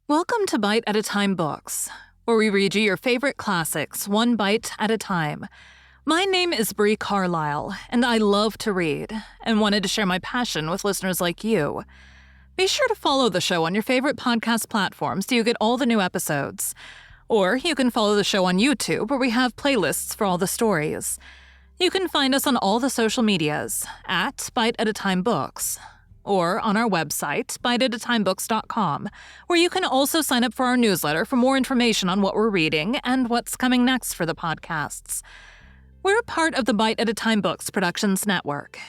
Welcome to Bite at a Time Books, where we read you your favorite classics one bite at a time. My name is Bree Carlile, and I love to read, and wanted to share my passion with listeners like you. Be sure to follow the show on your favorite podcast platforms so you get all the new episodes. Or you can follow the show on YouTube, where we have playlists for all the stories. You can find us on all the social medias at Bite at a Time Books, or on our website, biteatatimebooks.com, where you can also sign up for our newsletter for more information on what we're reading and what's coming next for the podcasts. We're part of the Bite at a Time Books Productions Network.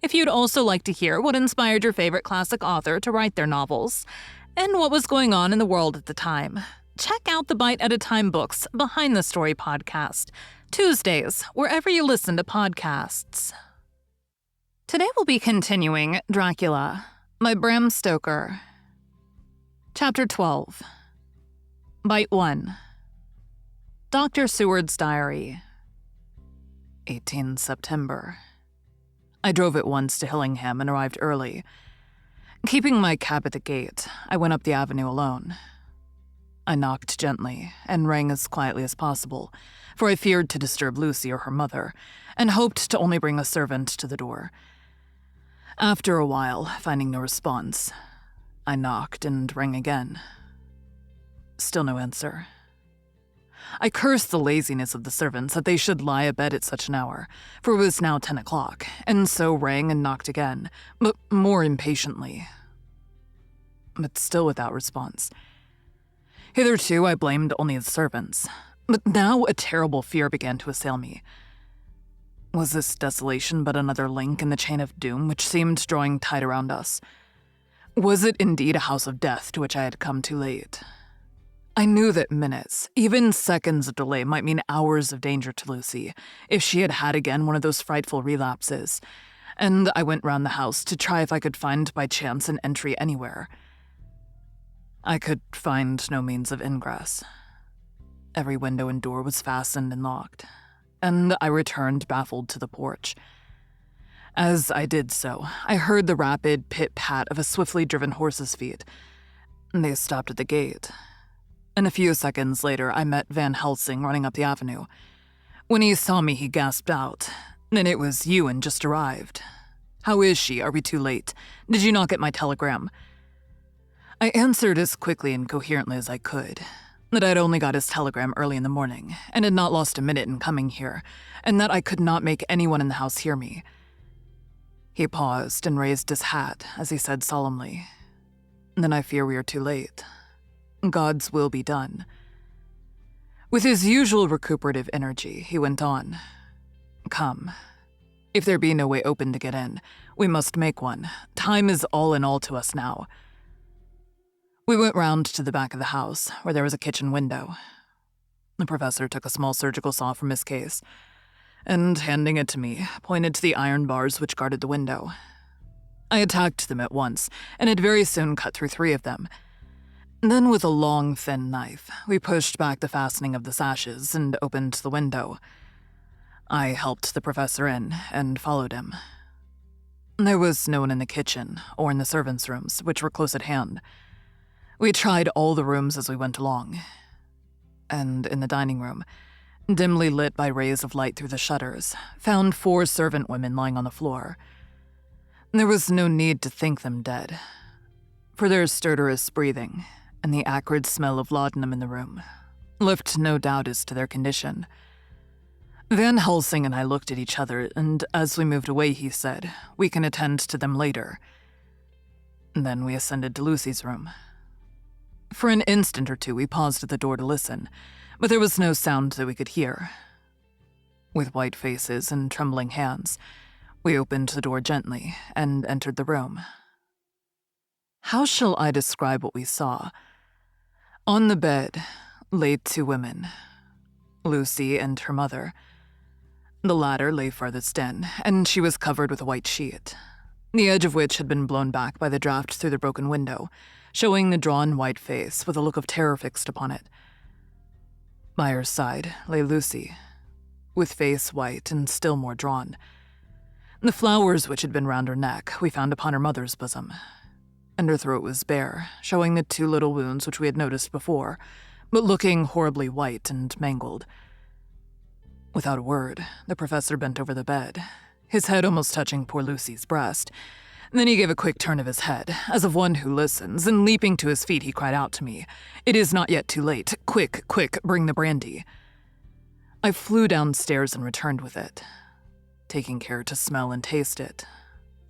If you'd also like to hear what inspired your favorite classic author to write their novels, and what was going on in the world at the time, check out the Bite at a Time Books Behind the Story podcast, Tuesdays, wherever you listen to podcasts. Today we'll be continuing Dracula by Bram Stoker. Chapter 12. Bite 1. Dr. Seward's Diary. 18 September. I drove at once to Hillingham and arrived early. Keeping my cab at the gate, I went up the avenue alone. I knocked gently and rang as quietly as possible, for I feared to disturb Lucy or her mother, and hoped to only bring a servant to the door. After a while, finding no response, I knocked and rang again. Still no answer. I cursed the laziness of the servants that they should lie abed at such an hour, for it was now 10 o'clock, and so rang and knocked again, but more impatiently. But still without response. Hitherto I blamed only the servants, but now a terrible fear began to assail me. Was this desolation but another link in the chain of doom which seemed drawing tight around us? Was it indeed a house of death to which I had come too late? I knew that minutes, even seconds of delay might mean hours of danger to Lucy, if she had again one of those frightful relapses, and I went round the house to try if I could find by chance an entry anywhere. I could find no means of ingress. Every window and door was fastened and locked, and I returned baffled to the porch. As I did so, I heard the rapid pit-pat of a swiftly driven horse's feet. They stopped at the gate, and a few seconds later I met Van Helsing running up the avenue. When he saw me, he gasped out, "Then it was you and just arrived. How is she? Are we too late? Did you not get my telegram?" I answered as quickly and coherently as I could, that I'd only got his telegram early in the morning, and had not lost a minute in coming here, and that I could not make anyone in the house hear me. He paused and raised his hat as he said solemnly, "Then I fear we are too late. God's will be done." With his usual recuperative energy, he went on, "Come. If there be no way open to get in, we must make one. Time is all in all to us now." We went round to the back of the house, where there was a kitchen window. The professor took a small surgical saw from his case, and, handing it to me, pointed to the iron bars which guarded the window. I attacked them at once, and had very soon cut through 3 of them. Then, with a long, thin knife, we pushed back the fastening of the sashes and opened the window. I helped the professor in, and followed him. There was no one in the kitchen, or in the servants' rooms, which were close at hand. We tried all the rooms as we went along, and in the dining room, dimly lit by rays of light through the shutters, found 4 servant women lying on the floor. There was no need to think them dead, for their stertorous breathing and the acrid smell of laudanum in the room left no doubt as to their condition. Van Helsing and I looked at each other, and as we moved away he said, "We can attend to them later." Then we ascended to Lucy's room. For an instant or two we paused at the door to listen, but there was no sound that we could hear. With white faces and trembling hands, we opened the door gently and entered the room. How shall I describe what we saw? On the bed lay 2 women, Lucy and her mother. The latter lay farthest in, and she was covered with a white sheet, the edge of which had been blown back by the draught through the broken window, showing the drawn white face with a look of terror fixed upon it. By her side lay Lucy, with face white and still more drawn. The flowers which had been round her neck we found upon her mother's bosom, and her throat was bare, showing the 2 little wounds which we had noticed before, but looking horribly white and mangled. Without a word, the professor bent over the bed, his head almost touching poor Lucy's breast. Then he gave a quick turn of his head, as of one who listens, and leaping to his feet, he cried out to me, "It is not yet too late. Quick, quick, bring the brandy." I flew downstairs and returned with it, taking care to smell and taste it,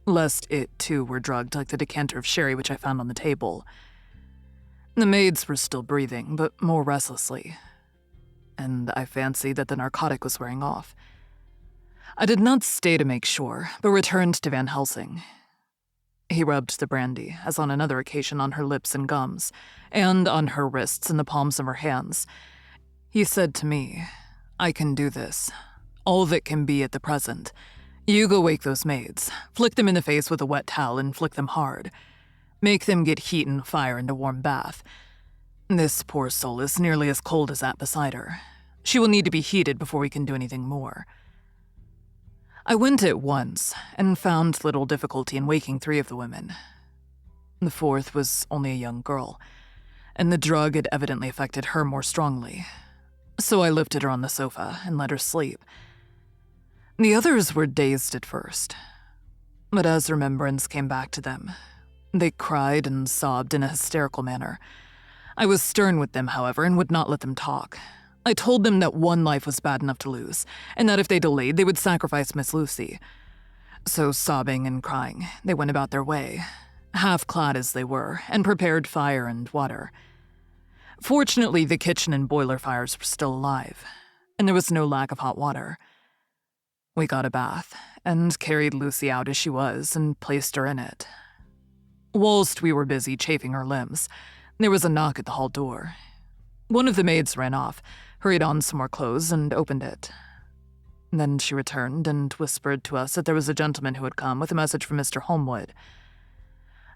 lest it, too, were drugged like the decanter of sherry which I found on the table. The maids were still breathing, but more restlessly, and I fancied that the narcotic was wearing off. I did not stay to make sure, but returned to Van Helsing. He rubbed the brandy, as on another occasion, on her lips and gums, and on her wrists and the palms of her hands. He said to me, "I can do this. All that can be at the present. You go wake those maids, flick them in the face with a wet towel and flick them hard. Make them get heat and fire and a warm bath. This poor soul is nearly as cold as that beside her. She will need to be heated before we can do anything more." I went at once, and found little difficulty in waking 3 of the women. The 4th was only a young girl, and the drug had evidently affected her more strongly, so I lifted her on the sofa and let her sleep. The others were dazed at first, but as remembrance came back to them, they cried and sobbed in a hysterical manner. I was stern with them, however, and would not let them talk. I told them that 1 life was bad enough to lose, and that if they delayed, they would sacrifice Miss Lucy. So, sobbing and crying, they went about their way, half-clad as they were, and prepared fire and water. Fortunately, the kitchen and boiler fires were still alive, and there was no lack of hot water. We got a bath, and carried Lucy out as she was, and placed her in it. Whilst we were busy chafing her limbs, there was a knock at the hall door. One of the maids ran off, hurried on some more clothes, and opened it. Then she returned and whispered to us that there was a gentleman who had come with a message from Mr. Holmwood.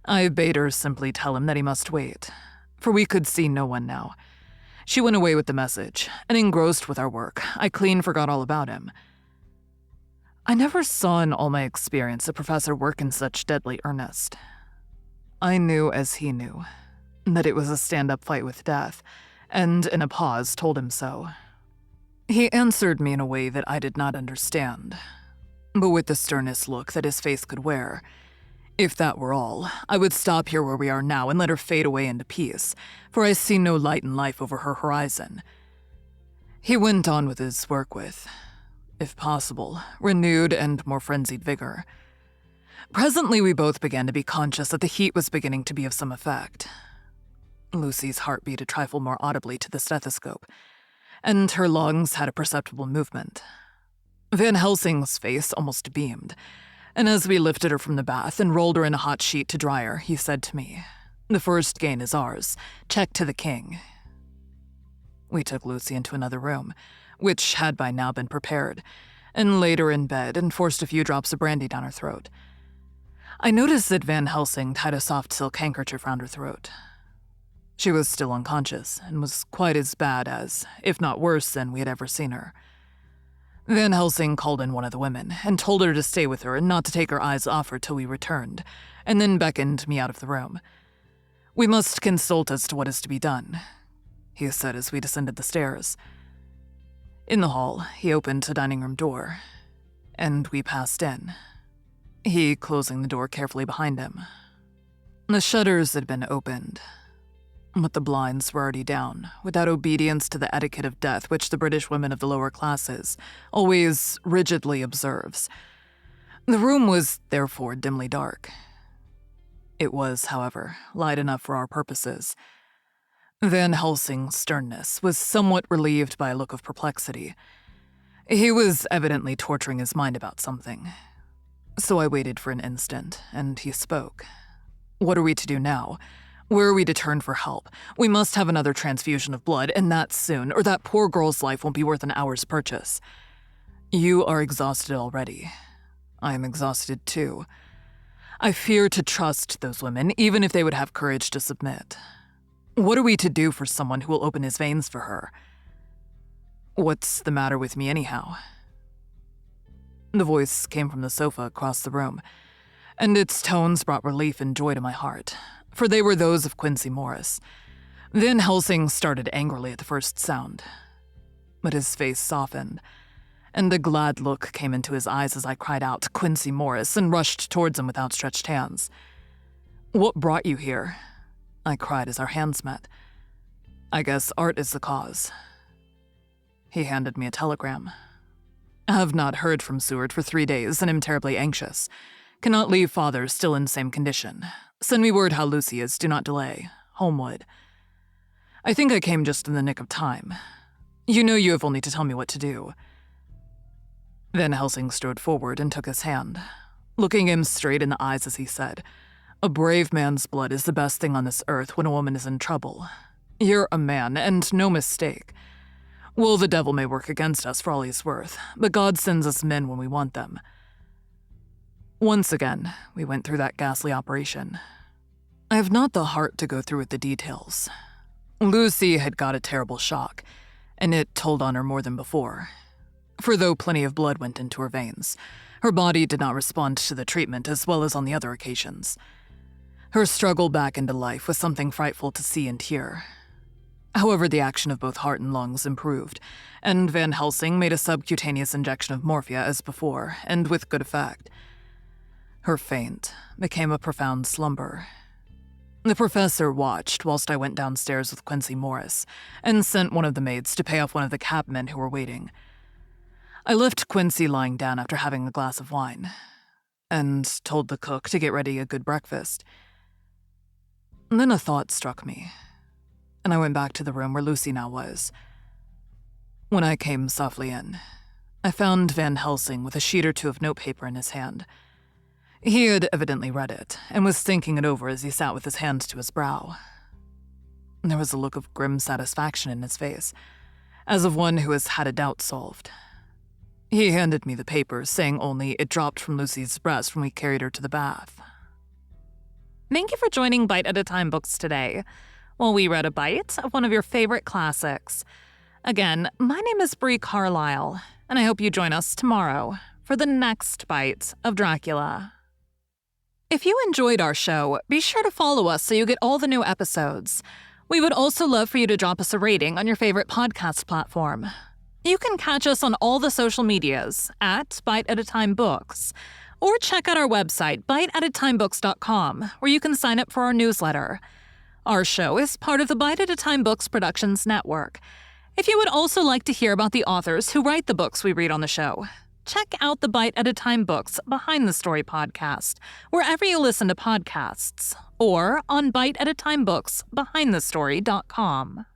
I bade her simply tell him that he must wait, for we could see no one now. She went away with the message, and engrossed with our work, I clean forgot all about him. I never saw in all my experience a professor work in such deadly earnest. I knew, as he knew, that it was a stand-up fight with death, and in a pause told him so. He answered me in a way that I did not understand, but with the sternest look that his face could wear. If that were all, I would stop here where we are now and let her fade away into peace, for I see no light in life over her horizon. He went on with his work with, if possible, renewed and more frenzied vigor. Presently we both began to be conscious that the heat was beginning to be of some effect. Lucy's heart beat a trifle more audibly to the stethoscope, and her lungs had a perceptible movement. Van Helsing's face almost beamed, and as we lifted her from the bath and rolled her in a hot sheet to dry her, he said to me, "The first gain is ours. Check to the king." We took Lucy into another room, which had by now been prepared, and laid her in bed and forced a few drops of brandy down her throat. I noticed that Van Helsing tied a soft silk handkerchief round her throat. She was still unconscious, and was quite as bad as, if not worse than, we had ever seen her. Van Helsing called in one of the women, and told her to stay with her and not to take her eyes off her till we returned, and then beckoned me out of the room. "We must consult as to what is to be done," he said as we descended the stairs. In the hall, he opened the dining room door, and we passed in, he closing the door carefully behind him. The shutters had been opened, but the blinds were already down, without obedience to the etiquette of death which the British women of the lower classes always rigidly observes. The room was therefore dimly dark. It was, however, light enough for our purposes. Van Helsing's sternness was somewhat relieved by a look of perplexity. He was evidently torturing his mind about something. So I waited for an instant, and he spoke. "What are we to do now? Where are we to turn for help? We must have another transfusion of blood, and that soon, or that poor girl's life won't be worth an hour's purchase. You are exhausted already. I am exhausted too. I fear to trust those women, even if they would have courage to submit. What are we to do for someone who will open his veins for her? What's the matter with me anyhow?" The voice came from the sofa across the room, and its tones brought relief and joy to my heart, for they were those of Quincy Morris. Van Helsing started angrily at the first sound, but his face softened, and a glad look came into his eyes as I cried out, "Quincy Morris," and rushed towards him with outstretched hands. "What brought you here?" I cried as our hands met. "I guess art is the cause." He handed me a telegram. "I have not heard from Seward for 3 days and am terribly anxious. Cannot leave father still in same condition. Send me word how Lucy is, do not delay. Homewood." I think I came just in the nick of time. You know you have only to tell me what to do. Van Helsing strode forward and took his hand, looking him straight in the eyes as he said, "A brave man's blood is the best thing on this earth when a woman is in trouble. You're a man, and no mistake. Well, the devil may work against us for all he's worth, but God sends us men when we want them." Once again, we went through that ghastly operation. I have not the heart to go through with the details. Lucy had got a terrible shock, and it told on her more than before. For though plenty of blood went into her veins, her body did not respond to the treatment as well as on the other occasions. Her struggle back into life was something frightful to see and hear. However, the action of both heart and lungs improved, and Van Helsing made a subcutaneous injection of morphia as before, and with good effect. Her faint became a profound slumber. The professor watched whilst I went downstairs with Quincy Morris and sent one of the maids to pay off one of the cabmen who were waiting. I left Quincy lying down after having a glass of wine and told the cook to get ready a good breakfast. And then a thought struck me, and I went back to the room where Lucy now was. When I came softly in, I found Van Helsing with a sheet or two of notepaper in his hand. He had evidently read it, and was thinking it over as he sat with his hand to his brow. There was a look of grim satisfaction in his face, as of one who has had a doubt solved. He handed me the paper, saying only it dropped from Lucy's breast when we carried her to the bath. Thank you for joining Bite at a Time Books today, while we read a bite of one of your favorite classics. Again, my name is Bree Carlile, and I hope you join us tomorrow for the next bite of Dracula. If you enjoyed our show, be sure to follow us so you get all the new episodes. We would also love for you to drop us a rating on your favorite podcast platform. You can catch us on all the social medias at Bite at a Time Books, or check out our website, biteatatimebooks.com, where you can sign up for our newsletter. Our show is part of the Bite at a Time Books Productions Network. If you would also like to hear about the authors who write the books we read on the show, check out the Bite at a Time Books Behind the Story podcast, wherever you listen to podcasts, or on biteatatimebooksbehindthestory.com.